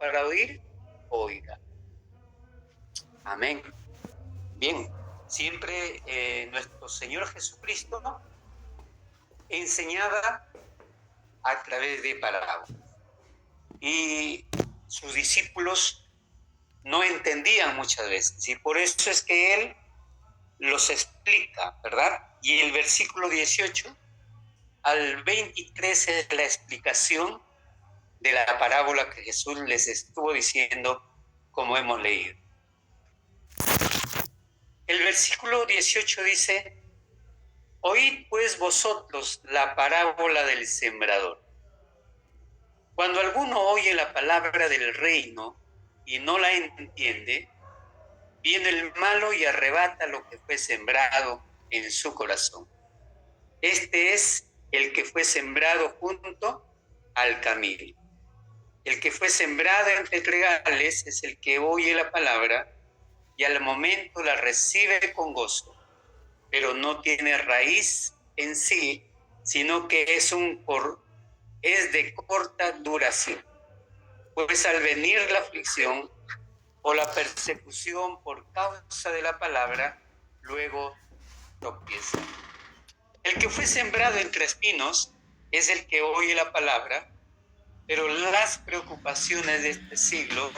para oír, oiga. Amén. Bien, siempre nuestro Señor Jesucristo enseñaba a través de parábolas. Y sus discípulos no entendían muchas veces. Y por eso es que Él los explica, ¿verdad? Y el versículo 18 al 23 es la explicación de la parábola que Jesús les estuvo diciendo, como hemos leído. El versículo 18 dice: oíd pues vosotros la parábola del sembrador. Cuando alguno oye la palabra del reino y no la entiende, viene el malo y arrebata lo que fue sembrado en su corazón. Este es el que fue sembrado junto al camino. El que fue sembrado entre trigales es el que oye la palabra y al momento la recibe con gozo, pero no tiene raíz en sí, sino que es de corta duración. Pues al venir la aflicción o la persecución por causa de la palabra, luego tropieza. El que fue sembrado entre espinos es el que oye la palabra, pero las preocupaciones de este siglo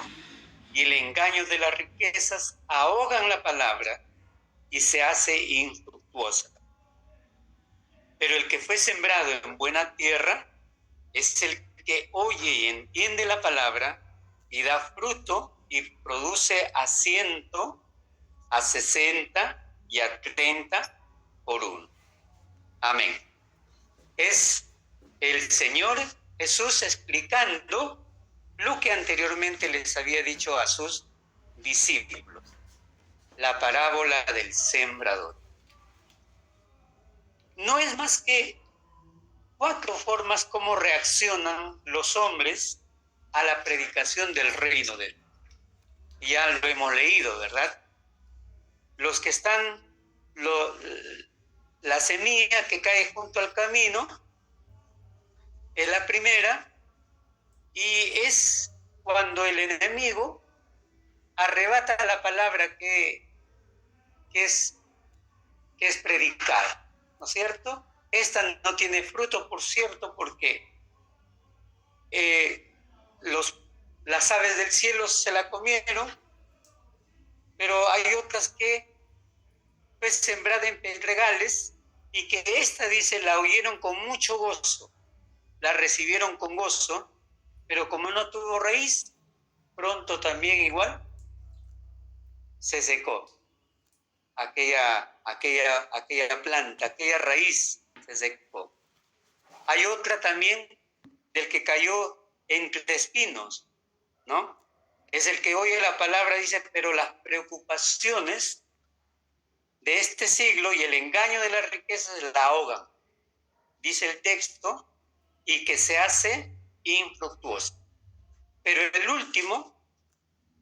y el engaño de las riquezas ahogan la palabra y se hace infructuosa. Pero el que fue sembrado en buena tierra es el que oye y entiende la palabra y da fruto y produce a 100, a 60 y a 30 por uno. Amén. Es el Señor Jesús explicando lo que anteriormente les había dicho a sus discípulos, la parábola del sembrador. No es más que 4 formas como reaccionan los hombres a la predicación del reino de Dios. Ya lo hemos leído, ¿verdad? Los que están, la semilla que cae junto al camino es la primera, y es cuando el enemigo arrebata la palabra que es predicada, ¿no es cierto? Esta no tiene fruto, por cierto, porque las aves del cielo se la comieron, pero hay otras que fue sembrada en pedregales y que esta, dice, la oyeron con mucho gozo, la recibieron con gozo, pero como no tuvo raíz, pronto también igual se secó aquella planta, aquella raíz se secó. Hay otra también del que cayó entre espinos, ¿no? Es el que oye la palabra, dice, pero las preocupaciones de este siglo y el engaño de las riquezas la ahogan, dice el texto, y que se hace infructuoso. Pero el último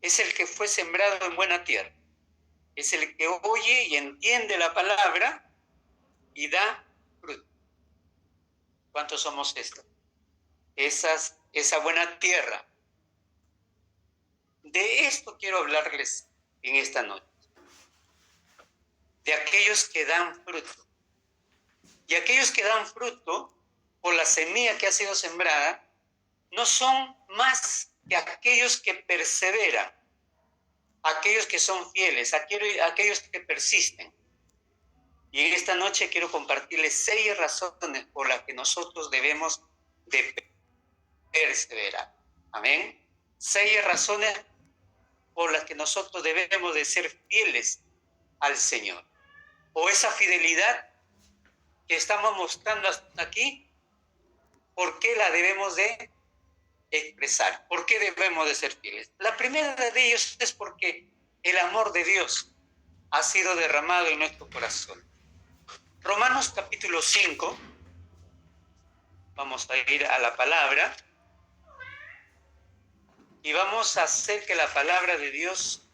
es el que fue sembrado en buena tierra. Es el que oye y entiende la palabra y da fruto. ¿Cuántos somos estos? Esa buena tierra. De esto quiero hablarles en esta noche. De aquellos que dan fruto. Y aquellos que dan fruto por la semilla que ha sido sembrada no son más que aquellos que perseveran, aquellos que son fieles, aquellos que persisten. Y en esta noche quiero compartirles 6 razones por las que nosotros debemos de perseverar. Amén. 6 razones por las que nosotros debemos de ser fieles al Señor. O esa fidelidad que estamos mostrando hasta aquí, ¿por qué la debemos de expresar? ¿Por qué debemos de ser fieles? La primera de ellos es porque el amor de Dios ha sido derramado en nuestro corazón. Romanos capítulo 5, vamos a ir a la palabra y vamos a hacer que la palabra de Dios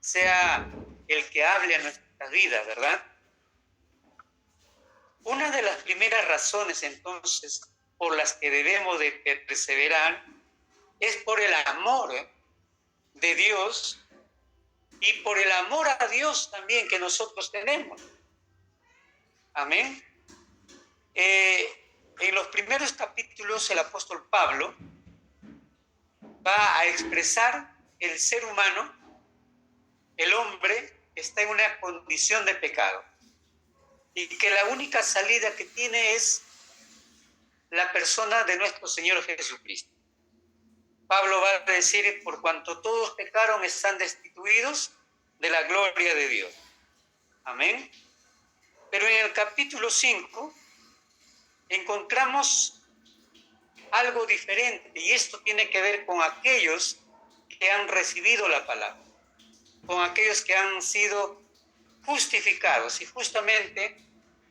sea el que hable a nuestra vida, ¿verdad? Una de las primeras razones, entonces, por las que debemos de perseverar es por el amor de Dios y por el amor a Dios también que nosotros tenemos. Amén. En los primeros capítulos el apóstol Pablo va a expresar el ser humano, el hombre está en una condición de pecado y que la única salida que tiene es la persona de nuestro Señor Jesucristo. Pablo va a decir, por cuanto todos pecaron, están destituidos de la gloria de Dios. Amén. Pero en el capítulo 5 encontramos algo diferente, y esto tiene que ver con aquellos que han recibido la palabra, con aquellos que han sido justificados. Y justamente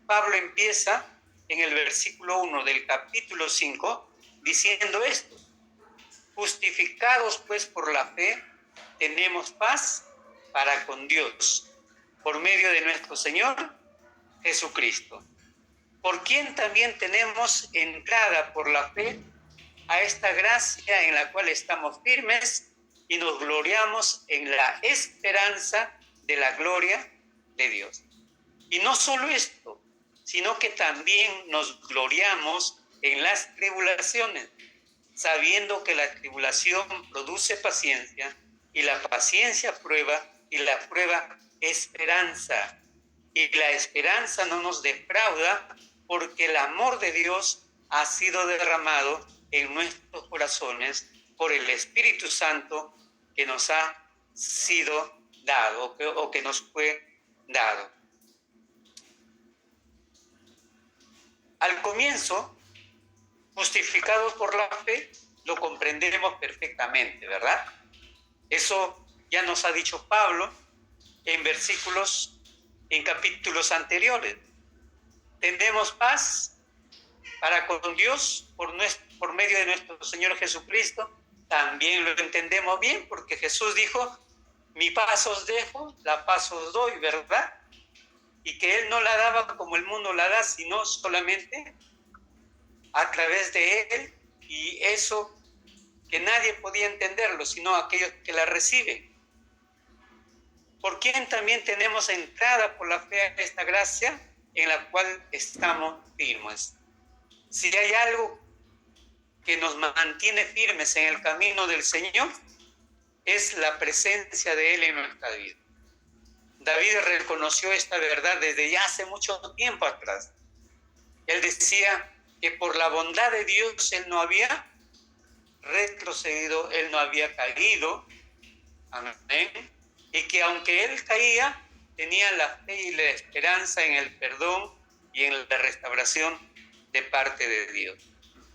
Pablo empieza en el versículo 1 del capítulo 5 diciendo esto: justificados pues por la fe, tenemos paz para con Dios, por medio de nuestro Señor Jesucristo, por quien también tenemos entrada por la fe a esta gracia en la cual estamos firmes y nos gloriamos en la esperanza de la gloria de Dios. Y no solo esto, sino que también nos gloriamos en las tribulaciones, sabiendo que la tribulación produce paciencia, y la paciencia prueba, y la prueba esperanza. Y la esperanza no nos defrauda, porque el amor de Dios ha sido derramado en nuestros corazones por el Espíritu Santo que nos ha sido dado, o que nos fue dado. Al comienzo, justificados por la fe, lo comprendemos perfectamente, ¿verdad? Eso ya nos ha dicho Pablo en capítulos anteriores. Tendremos paz para con Dios por medio de nuestro Señor Jesucristo. También lo entendemos bien, porque Jesús dijo: mi paz os dejo, la paz os doy, ¿verdad? Y que Él no la daba como el mundo la da, sino solamente a través de Él, y eso que nadie podía entenderlo, sino aquellos que la reciben. Por quien también tenemos entrada por la fe a esta gracia en la cual estamos firmes. Si hay algo que nos mantiene firmes en el camino del Señor, es la presencia de Él en nuestra vida. David reconoció esta verdad desde ya hace mucho tiempo atrás. Él decía que por la bondad de Dios Él no había retrocedido, Él no había caído. Amén. Y que aunque Él caía, tenía la fe y la esperanza en el perdón y en la restauración de parte de Dios.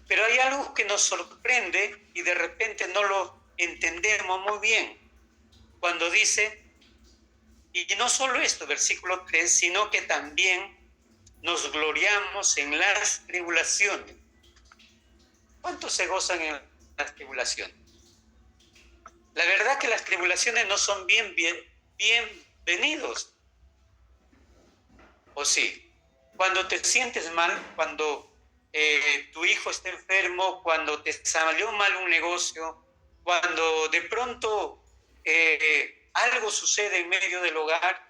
Pero hay algo que nos sorprende y de repente no lo entendemos muy bien. Cuando dice, y no solo esto, versículo 3, sino que también nos gloriamos en las tribulaciones. ¿Cuántos se gozan en las tribulaciones? La verdad que las tribulaciones no son bienvenidos. ¿O sí? Cuando te sientes mal, cuando tu hijo está enfermo, cuando te salió mal un negocio, cuando de pronto algo sucede en medio del hogar,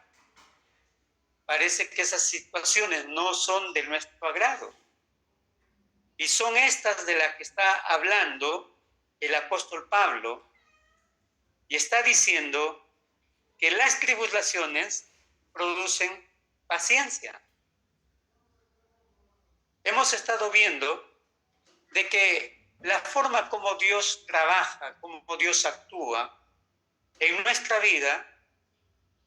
parece que esas situaciones no son de nuestro agrado. Y son estas de las que está hablando el apóstol Pablo, y está diciendo que las tribulaciones producen paciencia. Hemos estado viendo de que la forma como Dios trabaja, como Dios actúa en nuestra vida,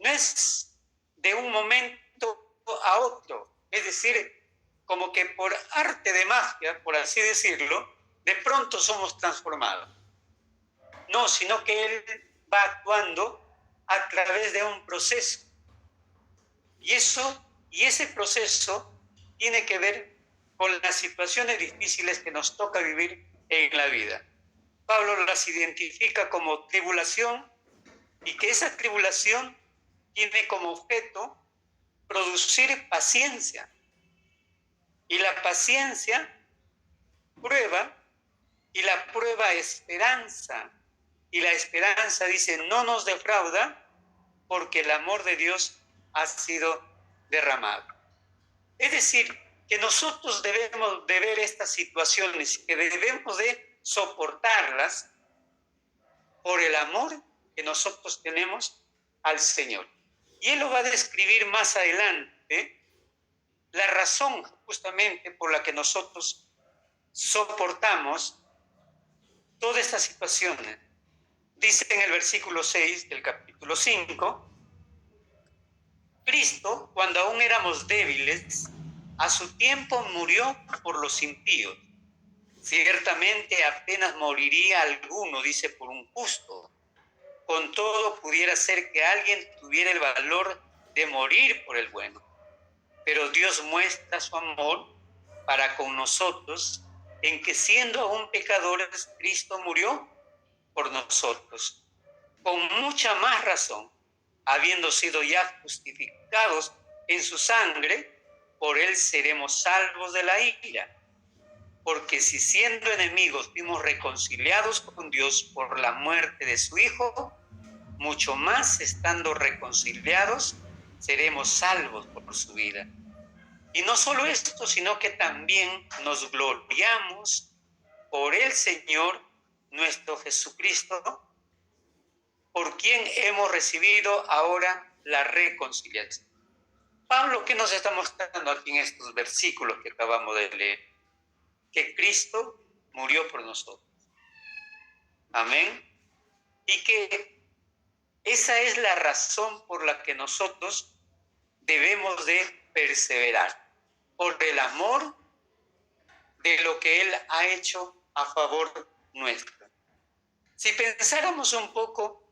no es de un momento a otro. Es decir, como que por arte de magia, por así decirlo, de pronto somos transformados. No, sino que Él va actuando a través de un proceso. Y ese proceso tiene que ver con las situaciones difíciles que nos toca vivir en la vida. Pablo las identifica como tribulación, y que esa tribulación tiene como objeto producir paciencia. Y la paciencia prueba, y la prueba esperanza. Y la esperanza, dice, no nos defrauda porque el amor de Dios ha sido derramado. Es decir, que nosotros debemos de ver estas situaciones, que debemos de soportarlas por el amor que nosotros tenemos al Señor. Y Él lo va a describir más adelante, la razón justamente por la que nosotros soportamos todas estas situaciones. Dice en el versículo 6 del capítulo 5, Cristo, cuando aún éramos débiles, a su tiempo murió por los impíos. Ciertamente apenas moriría alguno, dice, por un justo. Con todo, pudiera ser que alguien tuviera el valor de morir por el bueno. Pero Dios muestra su amor para con nosotros en que siendo aún pecadores, Cristo murió por nosotros. Con mucha más razón, habiendo sido ya justificados en su sangre, por él seremos salvos de la ira. Porque si siendo enemigos fuimos reconciliados con Dios por la muerte de su Hijo, mucho más estando reconciliados, seremos salvos por su vida. Y no solo esto, sino que también nos gloriamos por el Señor nuestro Jesucristo, por quien hemos recibido ahora la reconciliación. Pablo, ¿qué nos está mostrando aquí en estos versículos que acabamos de leer? Que Cristo murió por nosotros. Amén. Y que esa es la razón por la que nosotros debemos de perseverar, por el amor de lo que Él ha hecho a favor nuestro. Si pensáramos un poco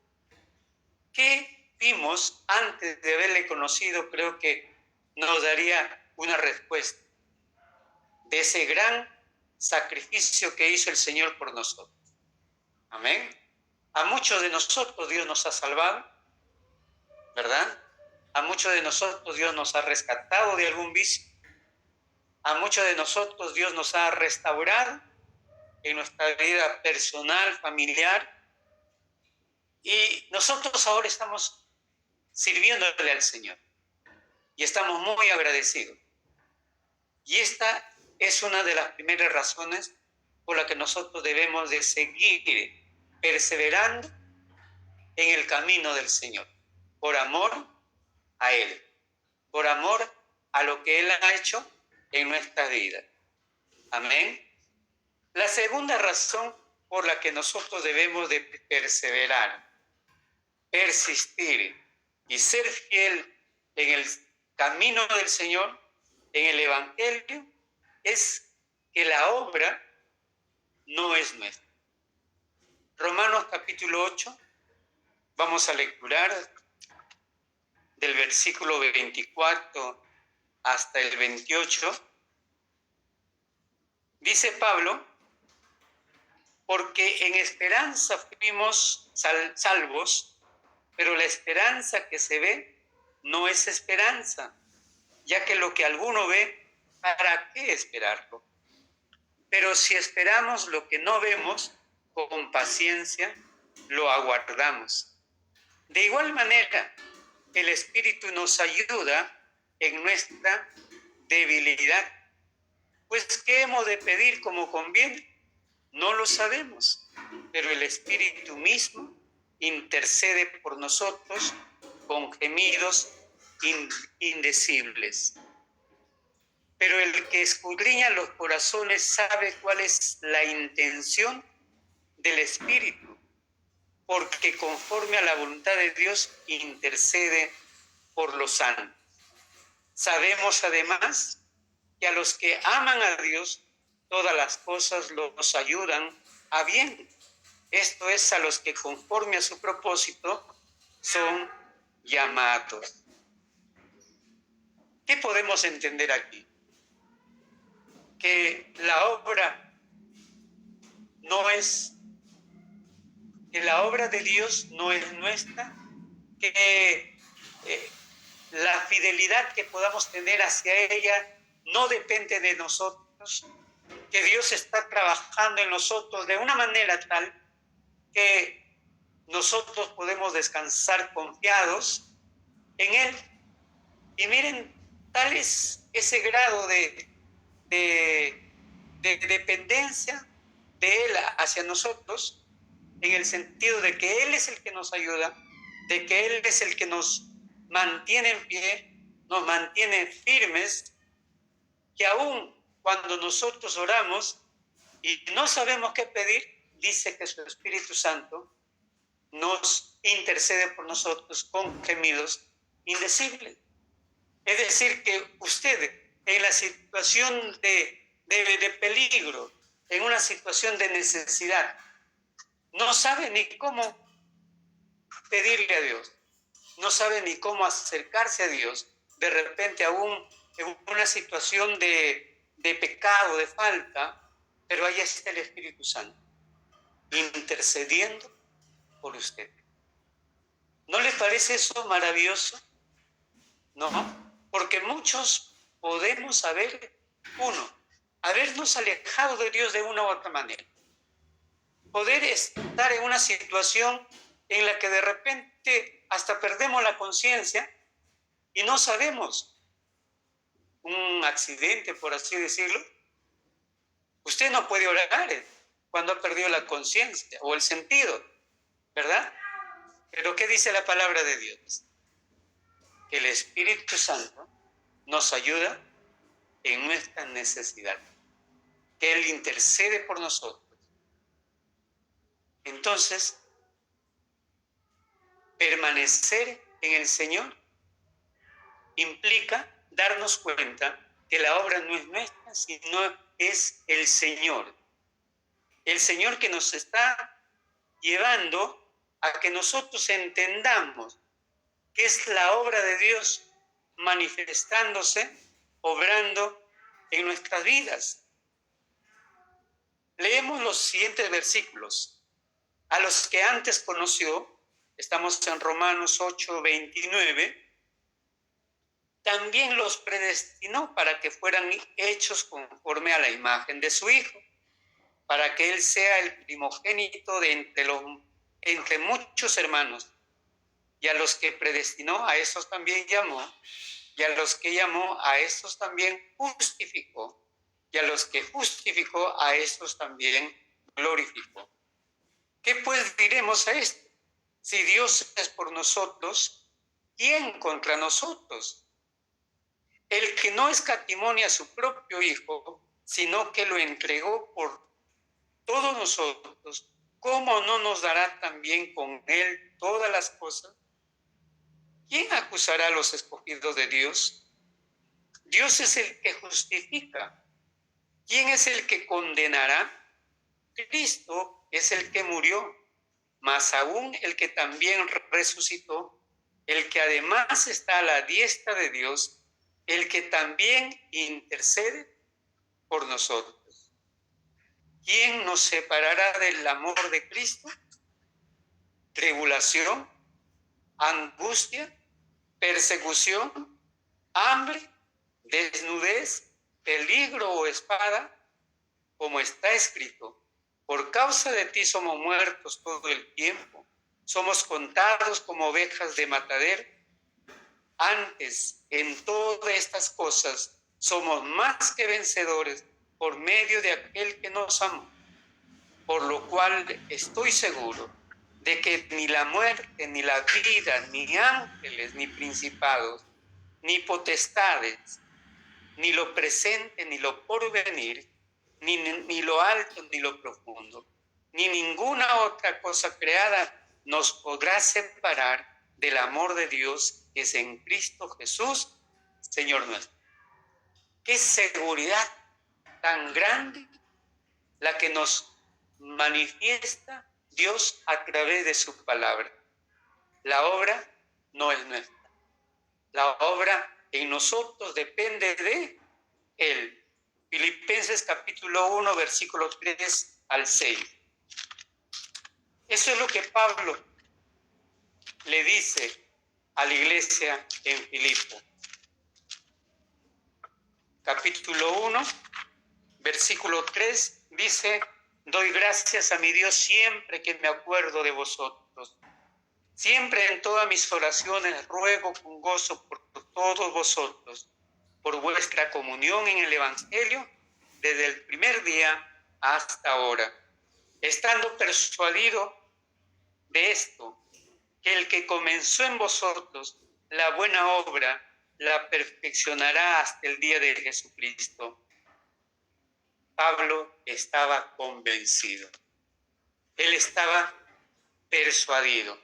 qué vimos antes de haberle conocido, creo que nos daría una respuesta de ese gran sacrificio que hizo el Señor por nosotros. Amén. A muchos de nosotros Dios nos ha salvado, ¿verdad? A muchos de nosotros Dios nos ha rescatado de algún vicio. A muchos de nosotros Dios nos ha restaurado en nuestra vida personal, familiar. Y nosotros ahora estamos sirviéndole al Señor. Y estamos muy agradecidos. Y esta es una de las primeras razones por la que nosotros debemos de seguir perseverando en el camino del Señor. Por amor a Él. Por amor a lo que Él ha hecho en nuestra vida. Amén. La segunda razón por la que nosotros debemos de perseverar, persistir y ser fiel en el camino del Señor, en el Evangelio, es que la obra no es nuestra. Romanos capítulo 8, vamos a lecturar del versículo 24 hasta el 28. Dice Pablo, porque en esperanza fuimos salvos, pero la esperanza que se ve no es esperanza, ya que lo que alguno ve, ¿para qué esperarlo? Pero si esperamos lo que no vemos, con paciencia lo aguardamos. De igual manera, el Espíritu nos ayuda en nuestra debilidad. Pues, ¿qué hemos de pedir como conviene? No lo sabemos, pero el Espíritu mismo intercede por nosotros con gemidos indecibles. Pero el que escudriña los corazones sabe cuál es la intención del Espíritu, porque conforme a la voluntad de Dios intercede por los santos. Sabemos además que a los que aman a Dios, todas las cosas los ayudan a bien. Esto es, a los que conforme a su propósito son llamados. ¿Qué podemos entender aquí? Que la obra de Dios no es nuestra, que la fidelidad que podamos tener hacia ella no depende de nosotros, que Dios está trabajando en nosotros de una manera tal que nosotros podemos descansar confiados en Él. Y miren, tal es ese grado de dependencia de Él hacia nosotros, en el sentido de que Él es el que nos ayuda, de que Él es el que nos mantiene en pie, nos mantiene firmes, que aún cuando nosotros oramos y no sabemos qué pedir, dice que su Espíritu Santo nos intercede por nosotros con gemidos indecibles. Es decir, que usted en la situación de peligro, en una situación de necesidad, no sabe ni cómo pedirle a Dios, no sabe ni cómo acercarse a Dios, de repente aún en una situación de pecado, de falta, pero ahí está el Espíritu Santo, intercediendo por usted. ¿No le parece eso maravilloso? ¿No? Porque muchos podemos habernos alejado de Dios de una u otra manera. Poder estar en una situación en la que de repente hasta perdemos la conciencia y no sabemos. Un accidente, por así decirlo. Usted no puede orar cuando ha perdido la conciencia o el sentido, ¿verdad? Pero ¿qué dice la palabra de Dios? Que el Espíritu Santo nos ayuda en nuestra necesidad, que Él intercede por nosotros. Entonces, permanecer en el Señor implica darnos cuenta que la obra no es nuestra, sino es el Señor. El Señor que nos está llevando a que nosotros entendamos que es la obra de Dios manifestándose, obrando en nuestras vidas. Leemos los siguientes versículos. A los que antes conoció, estamos en Romanos 8:29, también los predestinó para que fueran hechos conforme a la imagen de su Hijo, para que Él sea el primogénito de entre muchos hermanos. Y a los que predestinó, a esos también llamó, y a los que llamó, a estos también justificó, y a los que justificó, a estos también glorificó. ¿Qué pues diremos a esto? Si Dios es por nosotros, ¿quién contra nosotros? El que no escatimó a su propio Hijo, sino que lo entregó por todos nosotros, ¿cómo no nos dará también con Él todas las cosas? ¿Quién acusará a los escogidos de Dios? Dios es el que justifica. ¿Quién es el que condenará? Cristo es el que murió, más aún el que también resucitó, el que además está a la diestra de Dios, el que también intercede por nosotros. ¿Quién nos separará del amor de Cristo? ¿Tribulación? ¿Angustia? ¿Persecución? ¿Hambre? ¿Desnudez? ¿Peligro o espada? Como está escrito, por causa de ti somos muertos todo el tiempo, somos contados como ovejas de matadero. Antes, en todas estas cosas, somos más que vencedores por medio de aquel que nos amó. Por lo cual estoy seguro de que ni la muerte, ni la vida, ni ángeles, ni principados, ni potestades, ni lo presente, ni lo porvenir, ni lo alto, ni lo profundo, ni ninguna otra cosa creada nos podrá separar del amor de Dios que es en Cristo Jesús, Señor nuestro. Qué seguridad tan grande la que nos manifiesta Dios a través de su palabra. La obra no es nuestra. La obra en nosotros depende de Él. Filipenses capítulo 1, versículo 3 al 6. Eso es lo que Pablo le dice a la iglesia en Filipo. Capítulo 1, versículo 3 dice: doy gracias a mi Dios siempre que me acuerdo de vosotros. Siempre en todas mis oraciones ruego con gozo por todos vosotros, por vuestra comunión en el Evangelio desde el primer día hasta ahora, estando persuadido de esto, que el que comenzó en vosotros la buena obra la perfeccionará hasta el día de Jesucristo. Pablo estaba convencido, él estaba persuadido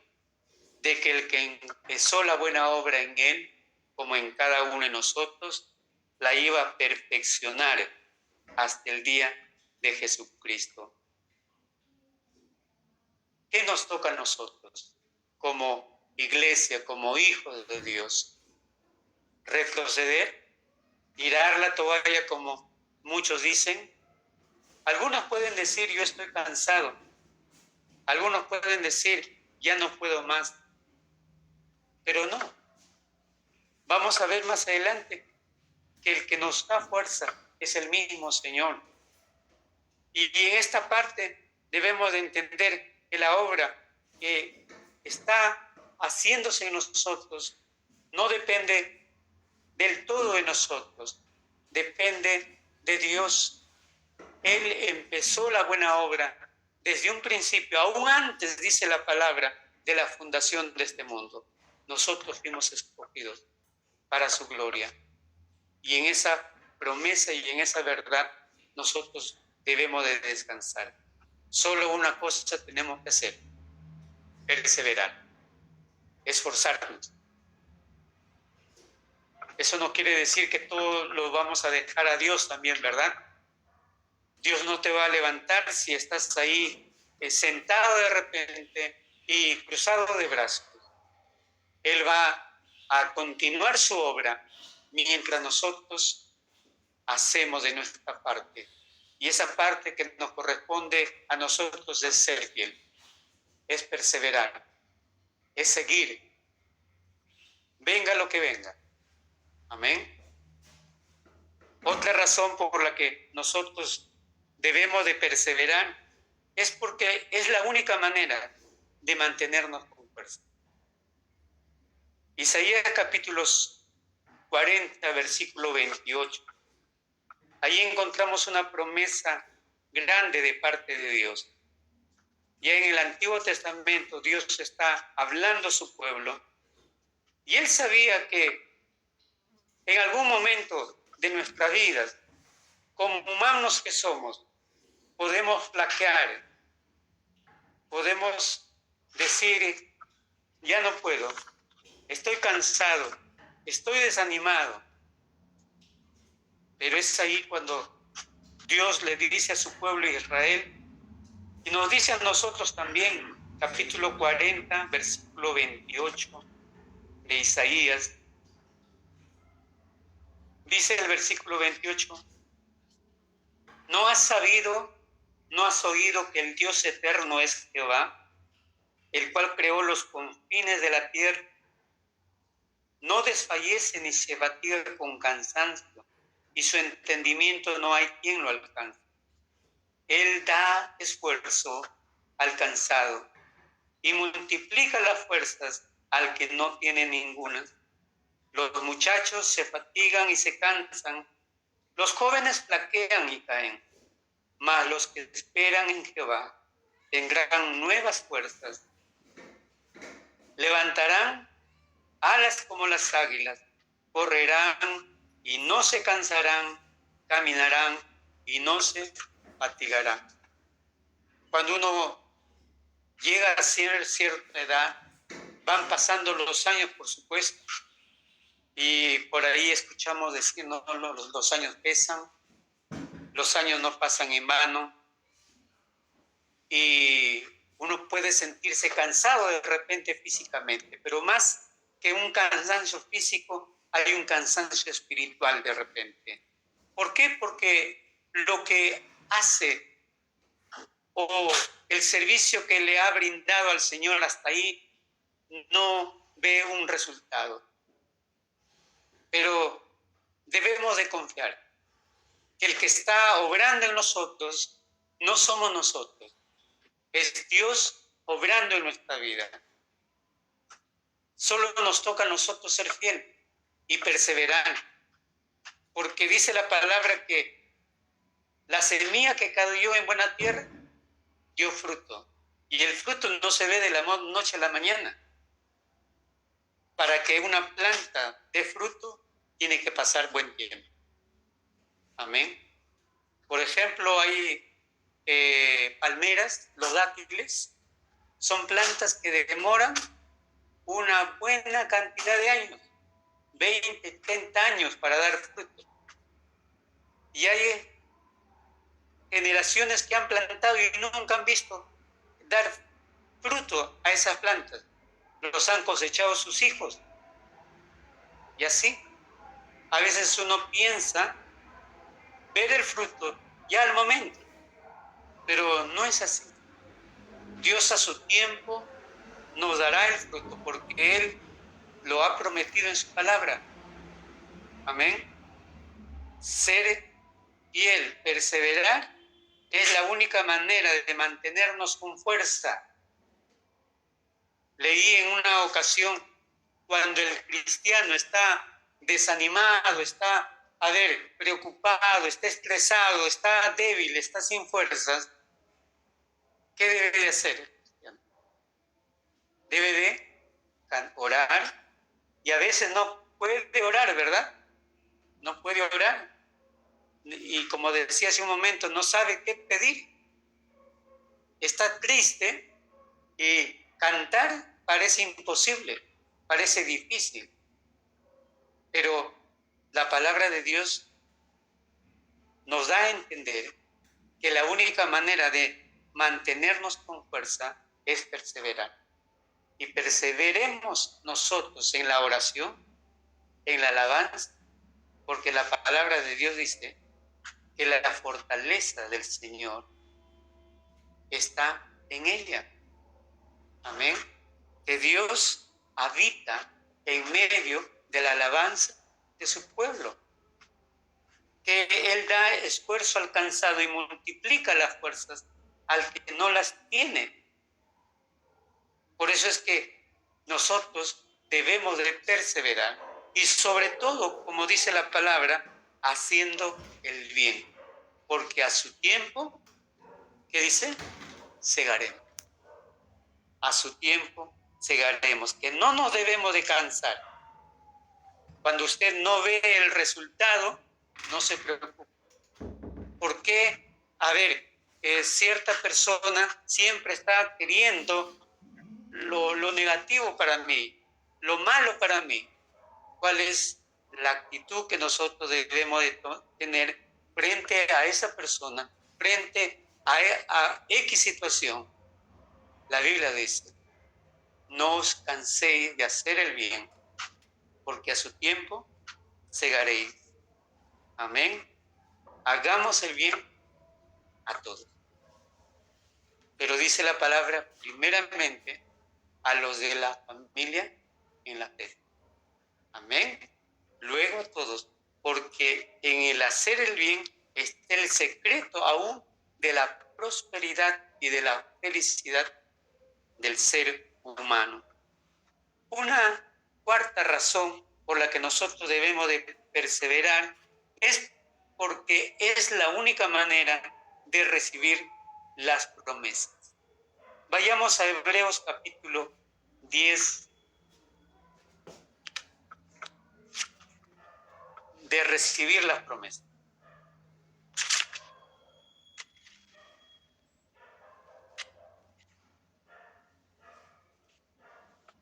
de que el que empezó la buena obra en él, como en cada uno de nosotros, la iba a perfeccionar hasta el día de Jesucristo. ¿Qué nos toca a nosotros como iglesia, como hijos de Dios? ¿Retroceder? ¿Tirar la toalla como muchos dicen? Algunos pueden decir: yo estoy cansado. Algunos pueden decir: ya no puedo más. Pero no. Vamos a ver más adelante que el que nos da fuerza es el mismo Señor. Y en esta parte debemos de entender que la obra que está haciéndose en nosotros no depende del todo de nosotros, depende de Dios. Él empezó la buena obra desde un principio, aún antes, dice la palabra, de la fundación de este mundo. Nosotros fuimos escogidos para su gloria. Y en esa promesa y en esa verdad nosotros debemos de descansar. Solo una cosa tenemos que hacer: perseverar, esforzarnos. Eso no quiere decir que todo lo vamos a dejar a Dios también, ¿verdad? Dios no te va a levantar si estás ahí sentado de repente y cruzado de brazos. Él va a continuar su obra mientras nosotros hacemos de nuestra parte. Y esa parte que nos corresponde a nosotros es ser fiel, es perseverar, es seguir, venga lo que venga. Amén. Otra razón por la que nosotros debemos de perseverar es porque es la única manera de mantenernos con fuerza. Isaías capítulos 40, versículo 28. Ahí encontramos una promesa grande de parte de Dios. Ya en el Antiguo Testamento Dios está hablando a su pueblo y Él sabía que en algún momento de nuestras vidas, como humanos que somos, podemos flaquear, podemos decir: ya no puedo, estoy cansado, estoy desanimado. Pero es ahí cuando Dios le dice a su pueblo Israel, y nos dice a nosotros también, capítulo 40, versículo 28 de Isaías, dice el versículo 28, ¿no has sabido, no has oído que el Dios eterno es Jehová, el cual creó los confines de la tierra? No desfallece ni se fatiga con cansancio, y su entendimiento no hay quien lo alcance. Él da esfuerzo al cansado y multiplica las fuerzas al que no tiene ninguna. Los muchachos se fatigan y se cansan, los jóvenes flaquean y caen, mas los que esperan en Jehová tendrán nuevas fuerzas. Levantarán alas como las águilas, correrán y no se cansarán, caminarán y no se fatigarán. Cuando uno llega a cierta edad, van pasando los años, por supuesto, y por ahí escuchamos decir: no, los años pesan, los años no pasan en vano, y uno puede sentirse cansado de repente físicamente, pero más que un cansancio físico, hay un cansancio espiritual de repente. ¿Por qué? Porque lo que hace o el servicio que le ha brindado al Señor hasta ahí no ve un resultado. Pero debemos de confiar. que el que está obrando en nosotros no somos nosotros, es Dios obrando en nuestra vida. Solo nos toca a nosotros ser fiel y perseverar, porque dice la palabra que la semilla que cayó en buena tierra dio fruto, y el fruto no se ve de la noche a la mañana. Para que una planta dé fruto, tiene que pasar buen tiempo. Amén. Por ejemplo, hay palmeras, los dátiles, son plantas que demoran una buena cantidad de años, 20, 30 años para dar fruto. Y hay generaciones que han plantado y nunca han visto dar fruto a esas plantas. Los han cosechado sus hijos. Y así, a veces uno piensa ver el fruto ya al momento, pero no es así. Dios a su tiempo nos dará el fruto porque Él lo ha prometido en su palabra. Amén. Ser fiel, perseverar, es la única manera de mantenernos con fuerza. Leí en una ocasión, cuando el cristiano está desanimado, está, preocupado, está estresado, está débil, está sin fuerzas, ¿qué debe de hacer el cristiano? Debe de orar, y a veces no puede orar, ¿verdad? No puede orar. Y como decía hace un momento, no sabe qué pedir. Está triste y cantar parece imposible, parece difícil. Pero la palabra de Dios nos da a entender que la única manera de mantenernos con fuerza es perseverar. Y perseveremos nosotros en la oración, en la alabanza, porque la palabra de Dios dice que la fortaleza del Señor está en ella. Amén. Que Dios habita en medio de la alabanza de su pueblo. Que Él da esfuerzo alcanzado y multiplica las fuerzas al que no las tiene. Por eso es que nosotros debemos de perseverar y sobre todo, como dice la palabra, haciendo el bien. Porque a su tiempo, ¿qué dice? Segaremos. A su tiempo segaremos, que no nos debemos de cansar. Cuando usted no ve el resultado, no se preocupe. ¿Por qué? A ver, cierta persona siempre está queriendo lo negativo para mí, lo malo para mí. ¿Cuál es la actitud que nosotros debemos de tener frente a esa persona, frente a X situación? La Biblia dice, no os canséis de hacer el bien, porque a su tiempo segaréis. Amén. Hagamos el bien a todos. Pero dice la palabra, primeramente, a los de la familia en la fe. Amén. Luego a todos, porque en el hacer el bien está el secreto aún de la prosperidad y de la felicidad del ser humano. Una cuarta razón por la que nosotros debemos de perseverar es porque es la única manera de recibir las promesas. Vayamos a Hebreos capítulo 10, de recibir las promesas.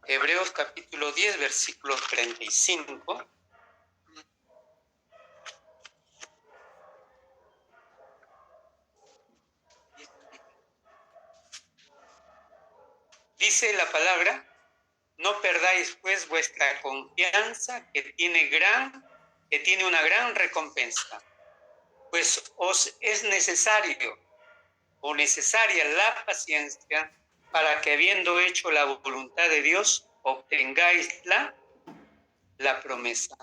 Hebreos capítulo 10, versículo 35. Dice la palabra, no perdáis pues vuestra confianza que tiene una gran recompensa, pues os es necesaria la paciencia para que habiendo hecho la voluntad de Dios, obtengáis la promesa.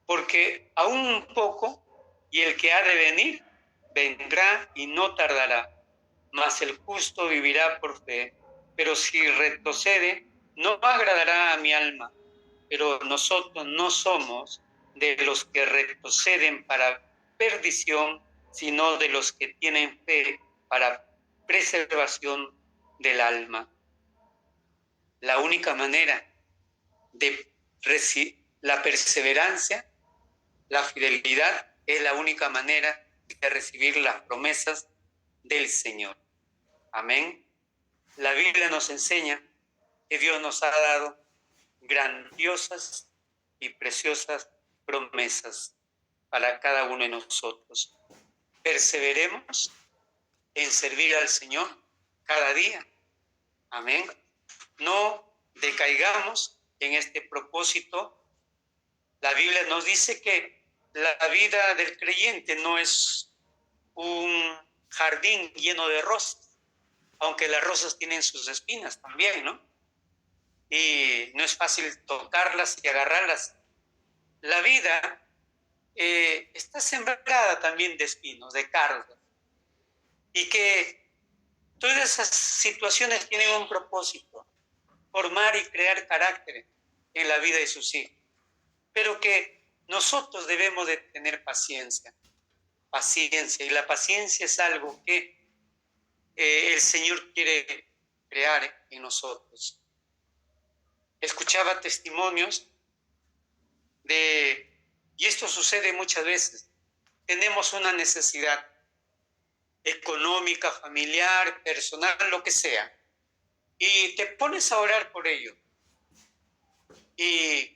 Porque aún un poco y el que ha de venir vendrá y no tardará, mas el justo vivirá por fe. Pero si retrocede, no agradará a mi alma. Pero nosotros no somos de los que retroceden para perdición, sino de los que tienen fe para preservación del alma. La única manera de la perseverancia, la fidelidad, es la única manera de recibir las promesas del Señor. Amén. La Biblia nos enseña que Dios nos ha dado grandiosas y preciosas promesas para cada uno de nosotros. Perseveremos en servir al Señor cada día. Amén. No decaigamos en este propósito. La Biblia nos dice que la vida del creyente no es un jardín lleno de rosas, aunque las rosas tienen sus espinas también, ¿no? Y no es fácil tocarlas y agarrarlas. La vida está sembrada también de espinos, de cardos, y que todas esas situaciones tienen un propósito: formar y crear carácter en la vida de sus hijos, pero que nosotros debemos de tener paciencia, y la paciencia es algo que el Señor quiere crear en nosotros. Escuchaba testimonios y esto sucede muchas veces, tenemos una necesidad económica, familiar, personal, lo que sea, y te pones a orar por ello, y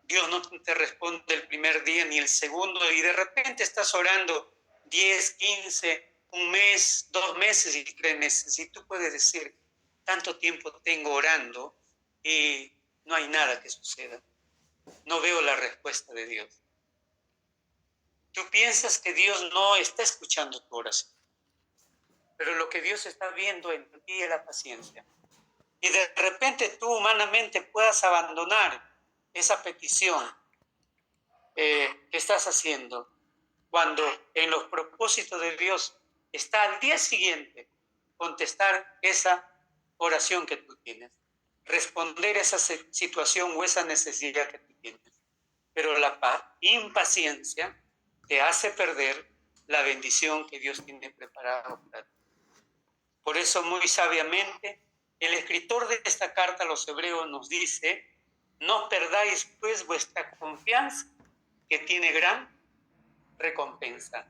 Dios no te responde el primer día ni el segundo, y de repente estás orando 10, 15, un mes, 2 meses, y créeme, si tú puedes decir, tanto tiempo tengo orando y no hay nada que suceda, no veo la respuesta de Dios. Tú piensas que Dios no está escuchando tu oración, pero lo que Dios está viendo en ti es la paciencia. Y de repente tú humanamente puedas abandonar esa petición que estás haciendo, cuando en los propósitos de Dios está al día siguiente contestar esa oración que tú tienes, responder esa situación o esa necesidad que tú tienes. Pero la impaciencia te hace perder la bendición que Dios tiene preparado para ti. Por eso, muy sabiamente, el escritor de esta carta a los hebreos nos dice: no perdáis pues vuestra confianza, que tiene gran recompensa.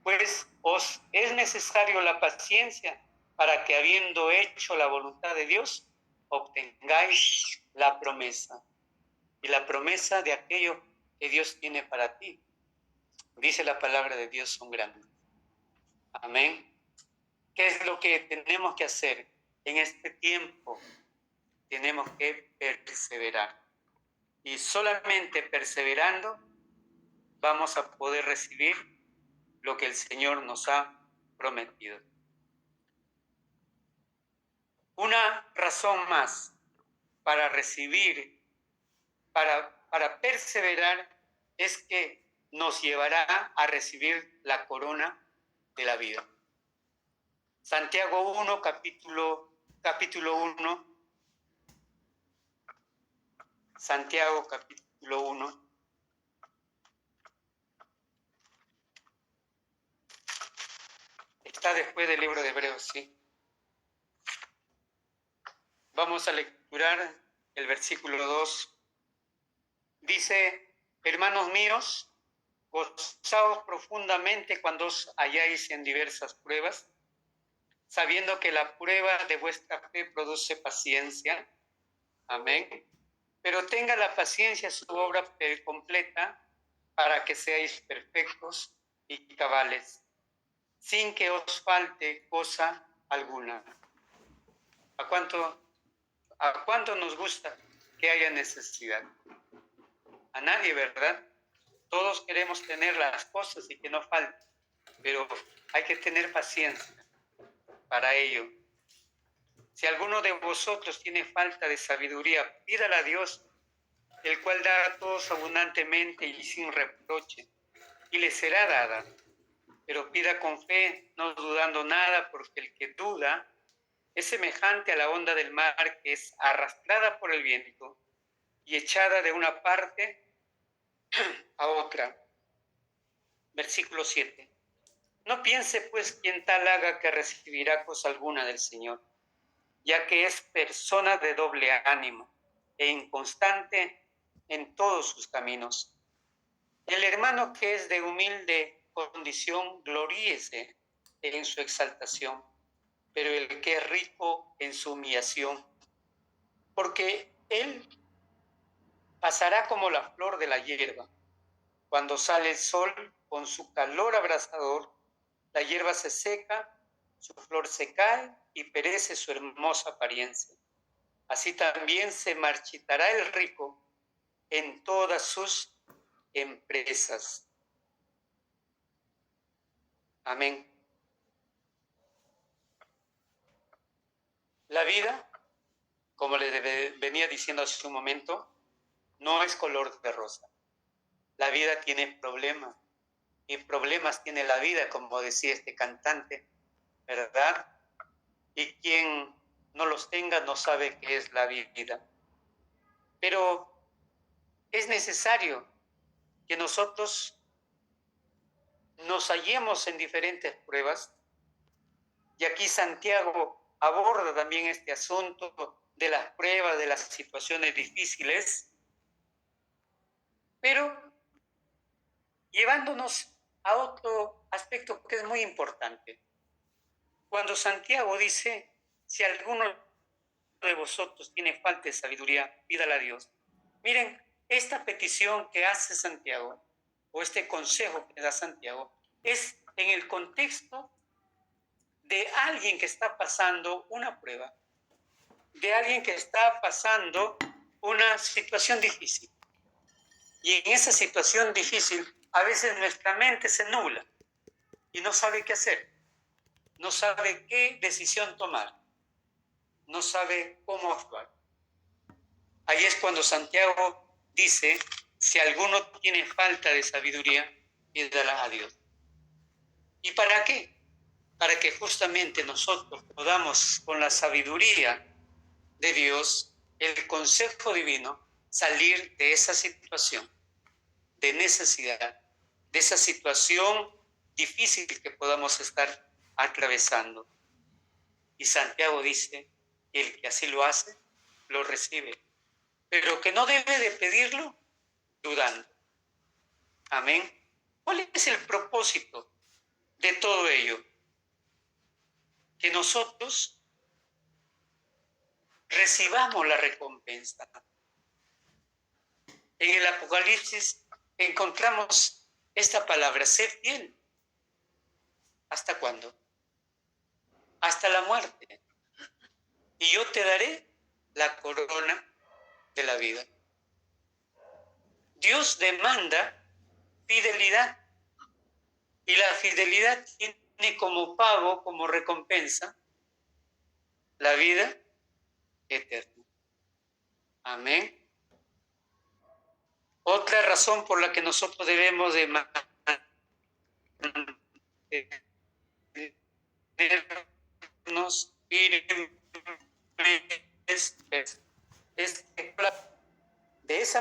Pues os es necesario la paciencia para que, habiendo hecho la voluntad de Dios, obtengáis la promesa. Y la promesa de aquello que Dios tiene para ti, dice la palabra de Dios, son grandes. Amén. ¿Qué es lo que tenemos que hacer en este tiempo? Tenemos que perseverar. Y solamente perseverando vamos a poder recibir lo que el Señor nos ha prometido. Una razón más para recibir, para perseverar, es que nos llevará a recibir la corona de la vida. Santiago 1, capítulo 1. Santiago capítulo 1. Está después del libro de Hebreos, ¿sí? Vamos a lecturar el versículo 2. Dice: hermanos míos, gozaos profundamente cuando os halláis en diversas pruebas, sabiendo que la prueba de vuestra fe produce paciencia. Amén. Pero tenga la paciencia su obra completa, para que seáis perfectos y cabales, sin que os falte cosa alguna. ¿A cuánto nos gusta que haya necesidad? A nadie, ¿verdad? Todos queremos tener las cosas y que no falte, pero hay que tener paciencia para ello. Si alguno de vosotros tiene falta de sabiduría, pídala a Dios, el cual da a todos abundantemente y sin reproche, y le será dada. Pero pida con fe, no dudando nada, porque el que duda es semejante a la onda del mar que es arrastrada por el viento y echada de una parte a otra. Versículo 7. No piense pues quien tal haga que recibirá cosa alguna del Señor, ya que es persona de doble ánimo e inconstante en todos sus caminos. El hermano que es de humilde condición, gloríese en su exaltación, pero el que es rico en su humillación, porque él pasará como la flor de la hierba. Cuando sale el sol con su calor abrasador, la hierba se seca, su flor se cae y perece su hermosa apariencia. Así también se marchitará el rico en todas sus empresas. Amén. La vida, como le venía diciendo hace un momento, no es color de rosa. La vida tiene problemas, y problemas tiene la vida, como decía este cantante, ¿verdad? Y quien no los tenga no sabe qué es la vida. Pero es necesario que nosotros nos hallemos en diferentes pruebas, y aquí Santiago aborda también este asunto de las pruebas, de las situaciones difíciles, pero llevándonos a otro aspecto que es muy importante. Cuando Santiago dice, si alguno de vosotros tiene falta de sabiduría, pídala a Dios. Miren, esta petición que hace Santiago, o este consejo que da Santiago, es en el contexto de alguien que está pasando una prueba, de alguien que está pasando una situación difícil. Y en esa situación difícil, a veces nuestra mente se nubla y no sabe qué hacer, no sabe qué decisión tomar, no sabe cómo actuar. Ahí es cuando Santiago dice, si alguno tiene falta de sabiduría, pídala a Dios. ¿Y para qué? Para que justamente nosotros podamos, con la sabiduría de Dios, el consejo divino, salir de esa situación de necesidad, de esa situación difícil que podamos estar atravesando. Y Santiago dice, el que así lo hace, lo recibe, pero que no debe de pedirlo dudando. Amén. ¿Cuál es el propósito de todo ello? Que nosotros recibamos la recompensa. En el Apocalipsis encontramos esta palabra, sé fiel. ¿Hasta cuándo? Hasta la muerte. Y yo te daré la corona de la vida. Dios demanda fidelidad, y la fidelidad tiene como pago, como recompensa, la vida eterna. Amén. Otra razón por la que nosotros debemos de mantenernos firmes es de esa manera